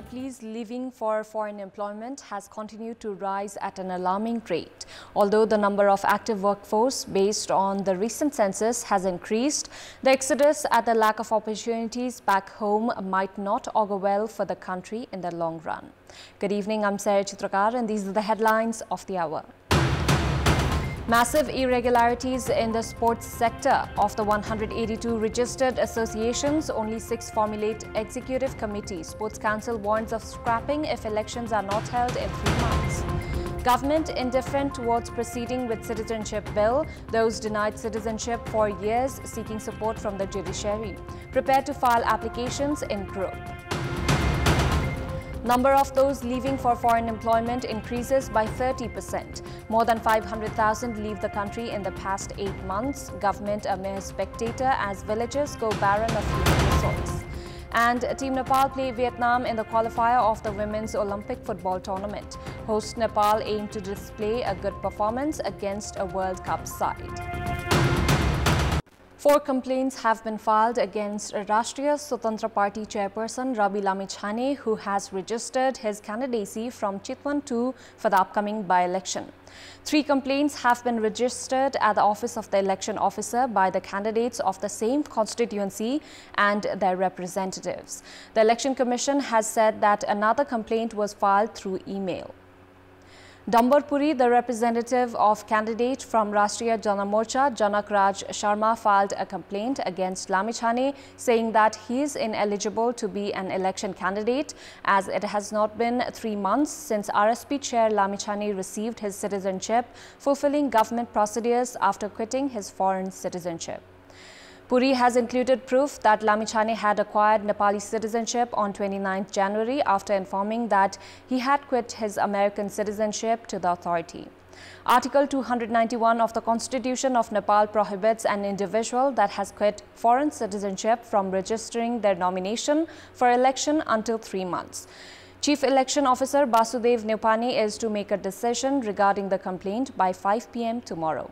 Nepalese leaving for foreign employment has continued to rise at an alarming rate. Although the number of active workforce based on the recent census has increased, the exodus and the lack of opportunities back home might not augur well for the country in the long run. Good evening, I'm Sarah Chitrakar and these are the headlines of the hour. Massive irregularities in the sports sector. Of the 182 registered associations, only 6 formulate executive committees. Sports Council warns of scrapping if elections are not held in 3 months. Government indifferent towards proceeding with citizenship bill. Those denied citizenship for years seeking support from the judiciary. Prepared to file applications in group. Number of those leaving for foreign employment increases by 30%. More than 500,000 leave the country in the past 8 months. Government a mere spectator as villages go barren of human resource. And Team Nepal play Vietnam in the qualifier of the Women's Olympic Football Tournament. Host Nepal aim to display a good performance against a World Cup side. 4 complaints have been filed against Rashtriya Swatantra Party chairperson Rabi Lamichhane, who has registered his candidacy from Chitwan 2 for the upcoming by-election. 3 complaints have been registered at the office of the election officer by the candidates of the same constituency and their representatives. The Election Commission has said that another complaint was filed through email. Dambarpuri, the representative of candidate from Rashtriya Jana Morcha, Janak Raj Sharma, filed a complaint against Lamichhane, saying that he is ineligible to be an election candidate as it has not been 3 months since RSP chair Lamichhane received his citizenship, fulfilling government procedures after quitting his foreign citizenship. Puri has included proof that Lamichhane had acquired Nepali citizenship on 29 January after informing that he had quit his American citizenship to the authority. Article 291 of the Constitution of Nepal prohibits an individual that has quit foreign citizenship from registering their nomination for election until 3 months. Chief Election Officer Basudev Neupane is to make a decision regarding the complaint by 5 p.m. tomorrow.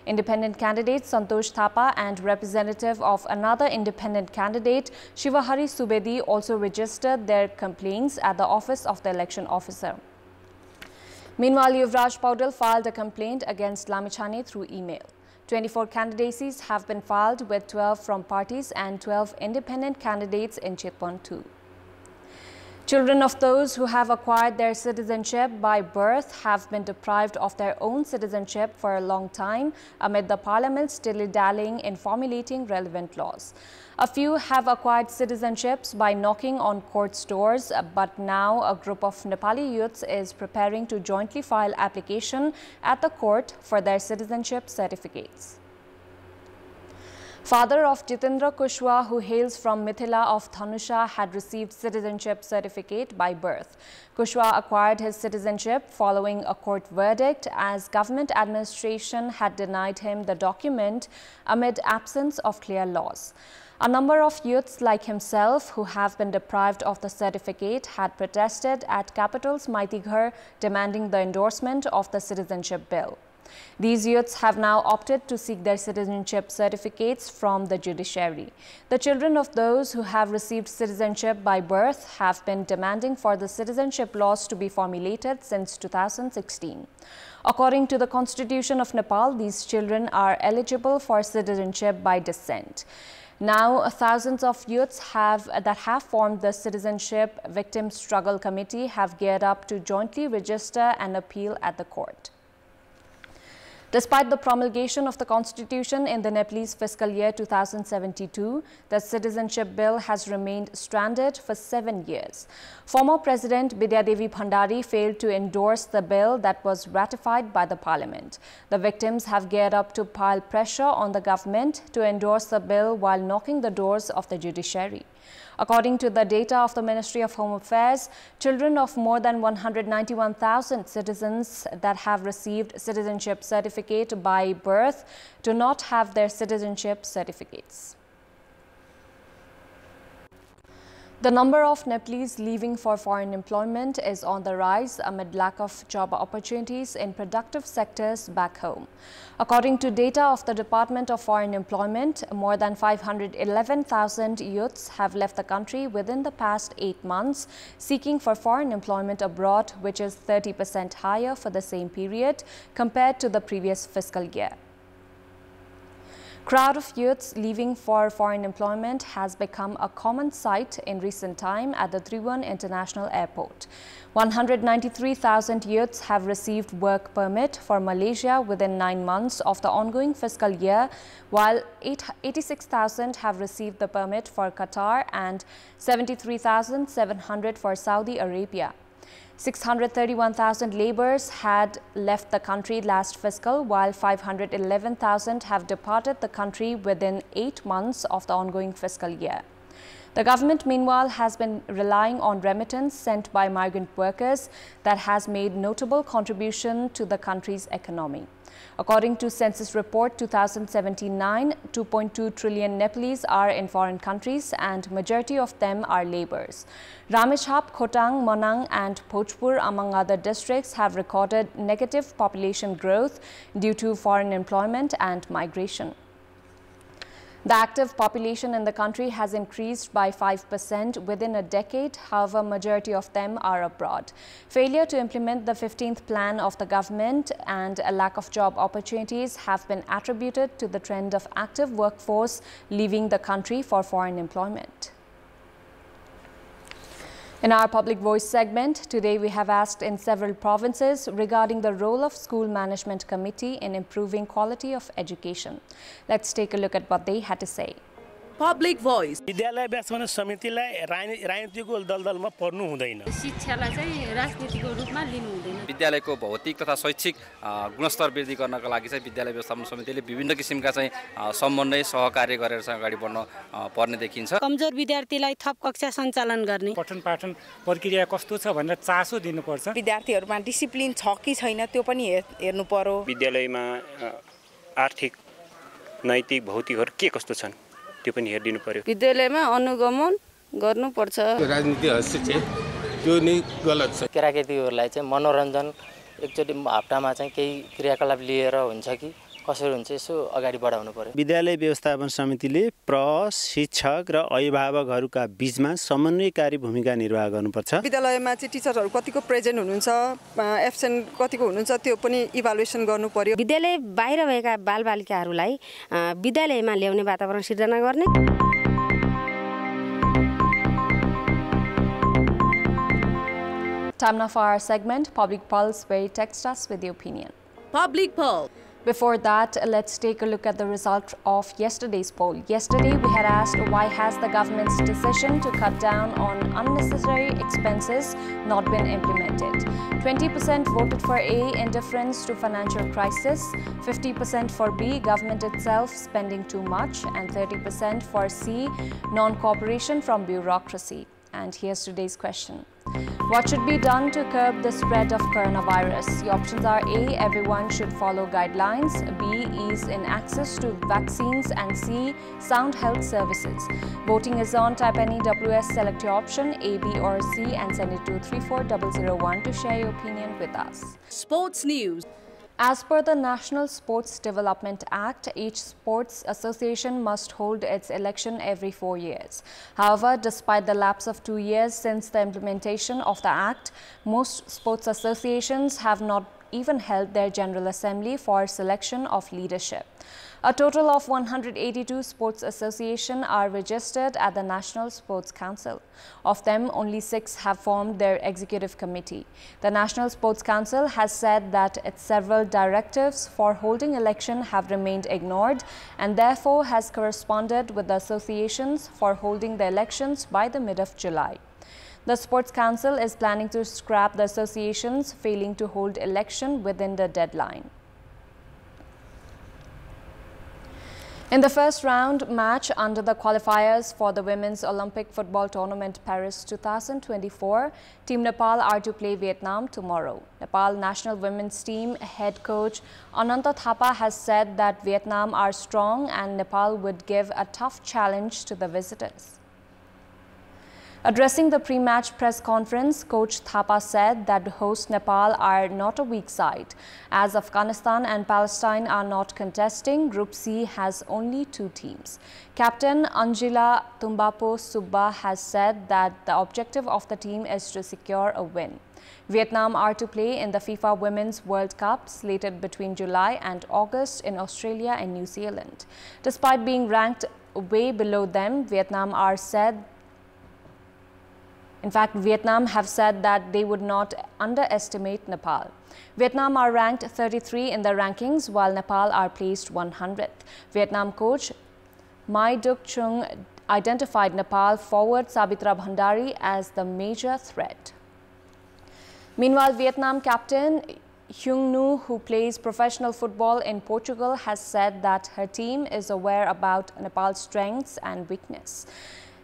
Independent candidate Santosh Thapa and representative of another independent candidate Shivahari Subedi also registered their complaints at the office of the election officer. Meanwhile, Yuvraj Paudel filed a complaint against Lamichhane through email. 24 candidacies have been filed with 12 from parties and 12 independent candidates in Chitwan 2. Children of those who have acquired their citizenship by birth have been deprived of their own citizenship for a long time amid the parliament's dilly-dallying in formulating relevant laws. A few have acquired citizenships by knocking on court's doors, but now a group of Nepali youths is preparing to jointly file application at the court for their citizenship certificates. Father of Jitendra Kushwaha, who hails from Mithila of Thanusha, had received citizenship certificate by birth. Kushwaha acquired his citizenship following a court verdict as government administration had denied him the document amid absence of clear laws. A number of youths like himself who have been deprived of the certificate had protested at capital's Maitighar demanding the endorsement of the citizenship bill. These youths have now opted to seek their citizenship certificates from the judiciary. The children of those who have received citizenship by birth have been demanding for the citizenship laws to be formulated since 2016. According to the Constitution of Nepal, these children are eligible for citizenship by descent. Now, thousands of youths that have formed the Citizenship Victim Struggle Committee have geared up to jointly register an appeal at the court. Despite the promulgation of the Constitution in the Nepalese fiscal year 2072, the citizenship bill has remained stranded for 7 years. Former President Bidyadevi Bhandari failed to endorse the bill that was ratified by the parliament. The victims have geared up to pile pressure on the government to endorse the bill while knocking the doors of the judiciary. According to the data of the Ministry of Home Affairs, children of more than 191,000 citizens that have received citizenship certificate by birth do not have their citizenship certificates. The number of Nepalese leaving for foreign employment is on the rise amid lack of job opportunities in productive sectors back home. According to data of the Department of Foreign Employment, more than 511,000 youths have left the country within the past 8 months, seeking for foreign employment abroad, which is 30% higher for the same period compared to the previous fiscal year. Crowd of youths leaving for foreign employment has become a common sight in recent time at the Tribhuvan International Airport. 193,000 youths have received work permit for Malaysia within 9 months of the ongoing fiscal year, while 86,000 have received the permit for Qatar and 73,700 for Saudi Arabia. 631,000 laborers had left the country last fiscal, while 511,000 have departed the country within 8 months of the ongoing fiscal year. The government, meanwhile, has been relying on remittance sent by migrant workers that has made notable contribution to the country's economy. According to Census Report 2017-9, 2.2 trillion Nepalese are in foreign countries and majority of them are laborers. Ramechhap, Khotang, Manang and Bhojpur, among other districts, have recorded negative population growth due to foreign employment and migration. The active population in the country has increased by 5% within a decade. However, majority of them are abroad. Failure to implement the 15th plan of the government and a lack of job opportunities have been attributed to the trend of active workforce leaving the country for foreign employment. In our Public Voice segment, today we have asked in several provinces regarding the role of school management committee in improving quality of education. Let's take a look at what they had to say. Public Voice. विद्यालय व्यवस्थापन समितिलाई राजनीतिको दलदलमा पर्नु हुँदैन। शिक्षालाई चाहिँ राजनीतिको रूपमा लिनु हुँदैन। विद्यालयको भौतिक तथा शैक्षिक गुणस्तर वृद्धि गर्नका लागि चाहिँ विद्यालय व्यवस्थापन समितिले विभिन्न किसिमका चाहिँ समन्वय सहकार्य गरेर चाहिँ अगाडि बढ्न पर्ने देखिन्छ। कमजोर विद्यार्थीलाई थप कक्षा सञ्चालन गर्ने, पठन पाठन प्रक्रिया कस्तो छ भनेर चासो दिनुपर्छ। विद्यार्थीहरुमा डिसिप्लिन छ कि छैन त्यो पनि हेर्नु पर्यो। विद्यालयमा आर्थिक नैतिक भौतिकहरु के कस्तो छन् त्यो पनि हेर्दिनु पर्यो। विद्यालयमा अनुगमन गर्नुपर्छ। राजनीति हस्तक्षेप त्यो नै गलत छ। केटाकेटीहरुलाई चाहिँ मनोरञ्जन एकचोटी हप्तामा चाहिँ केही क्रियाकलाप लिएर हुन्छ कि कसरी हुन्छ यसो अगाडि बढाउनु पर्यो। विद्यालय व्यवस्थापन समितिले प्रशिक्षक र अभिभावकहरुका बीचमा समन्वयकारी भूमिका निर्वाह गर्नुपर्छ। विद्यालयमा चाहिँ टिचरहरु कतिको प्रेजेन्ट हुनुहुन्छ, एब्सेन्ट कतिको हुनुहुन्छ त्यो पनि इभ्यालुएसन गर्नु पर्यो। विद्यालय बाहिर भएका बालबालिकाहरूलाई विद्यालयमा ल्याउने वातावरण सिर्जना गर्ने। Time now for our segment, Public Pulse, where you text us with your opinion. Public Pulse. Before that, let's take a look at the result of yesterday's poll. Yesterday, we had asked why has the government's decision to cut down on unnecessary expenses not been implemented. 20% voted for A, indifference to financial crisis, 50% for B, government itself spending too much, and 30% for C, non-cooperation from bureaucracy. And here's today's question. What should be done to curb the spread of coronavirus? The options are A, everyone should follow guidelines, B, ease in access to vaccines, and C, sound health services. Voting is on. Type any WS, select your option A, B or C and send it to 34001 to share your opinion with us. Sports News. As per the National Sports Development Act, each sports association must hold its election every 4 years. However, despite the lapse of 2 years since the implementation of the Act, most sports associations have not even held their General Assembly for selection of leadership. A total of 182 sports associations are registered at the National Sports Council. Of them, only 6 have formed their executive committee. The National Sports Council has said that its several directives for holding election have remained ignored and therefore has corresponded with the associations for holding the elections by the mid of July. The Sports Council is planning to scrap the associations failing to hold election within the deadline. In the first round match under the qualifiers for the Women's Olympic Football Tournament Paris 2024, Team Nepal are to play Vietnam tomorrow. Nepal national women's team head coach Ananta Thapa has said that Vietnam are strong and Nepal would give a tough challenge to the visitors. Addressing the pre-match press conference, Coach Thapa said that host Nepal are not a weak side. As Afghanistan and Palestine are not contesting, Group C has only 2 teams. Captain Anjila Tumbapo Subba has said that the objective of the team is to secure a win. Vietnam are to play in the FIFA Women's World Cup slated between July and August in Australia and New Zealand. Despite being ranked way below them, Vietnam have said that they would not underestimate Nepal. Vietnam are ranked 33 in the rankings, while Nepal are placed 100th. Vietnam coach Mai Duc Chung identified Nepal forward Sabitra Bhandari as the major threat. Meanwhile, Vietnam captain Hyung Nu, who plays professional football in Portugal, has said that her team is aware about Nepal's strengths and weakness.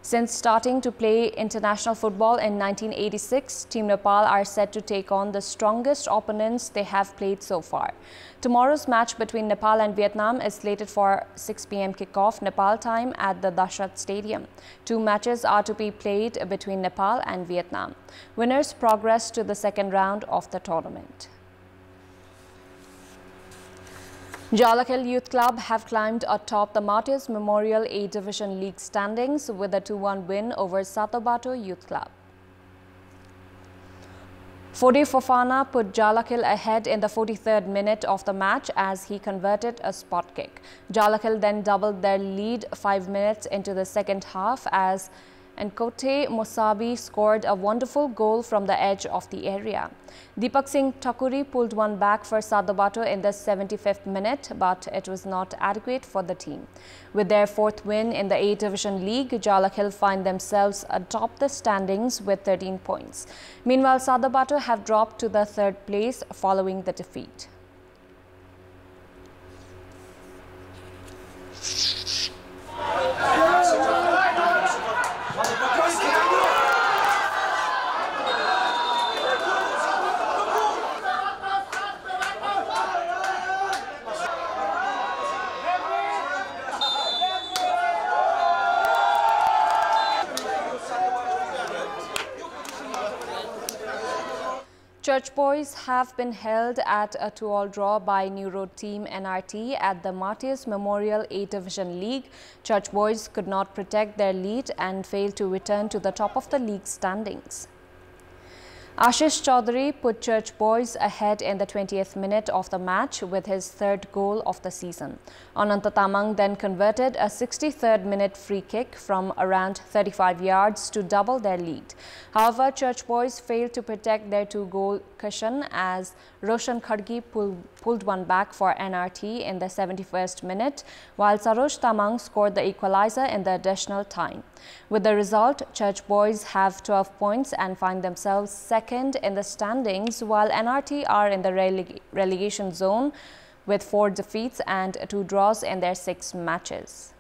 Since starting to play international football in 1986, Team Nepal are set to take on the strongest opponents they have played so far. Tomorrow's match between Nepal and Vietnam is slated for 6 p.m. kickoff Nepal time at the Dashat Stadium. 2 matches are to be played between Nepal and Vietnam. Winners progress to the second round of the tournament. Jalakhel Youth Club have climbed atop the Martyrs Memorial A Division League standings with a 2-1 win over Satobato Youth Club. Fode Fofana put Jalakhel ahead in the 43rd minute of the match as he converted a spot kick. Jalakhel then doubled their lead 5 minutes into the second half as Nkote Mosabi scored a wonderful goal from the edge of the area. Deepak Singh Thakuri pulled one back for Satobato in the 75th minute, but it was not adequate for the team. With their 4th win in the A Division League, Jalakhel find themselves atop the standings with 13 points. Meanwhile, Satobato have dropped to the 3rd place following the defeat. Church Boys have been held at a 2-2 draw by New Road team NRT at the Martyrs Memorial A Division League. Church Boys could not protect their lead and failed to return to the top of the league standings. Ashish Chaudhary put Church Boys ahead in the 20th minute of the match with his 3rd goal of the season. Ananta Tamang then converted a 63rd minute free kick from around 35 yards to double their lead. However, Church Boys failed to protect their 2-goal cushion as Roshan Khadgi pulled one back for NRT in the 71st minute, while Sarosh Tamang scored the equalizer in the additional time. With the result, Church Boys have 12 points and find themselves second in the standings, while NRT are in the relegation zone with 4 defeats and 2 draws in their 6 matches.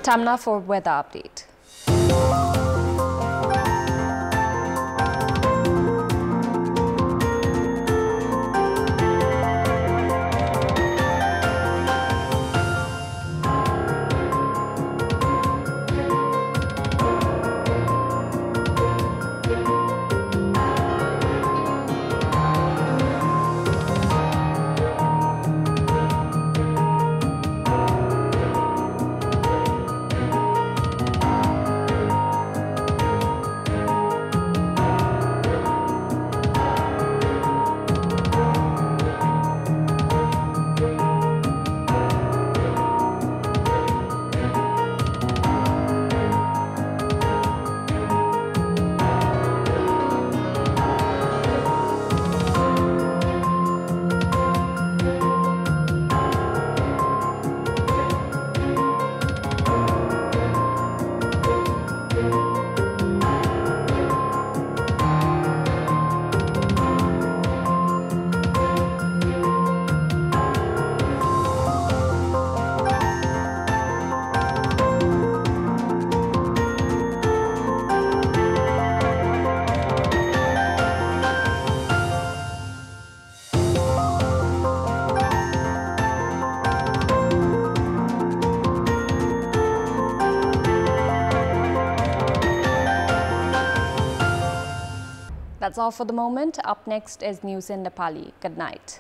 Time now for weather update. That's all for the moment. Up next is news in Nepali. Good night.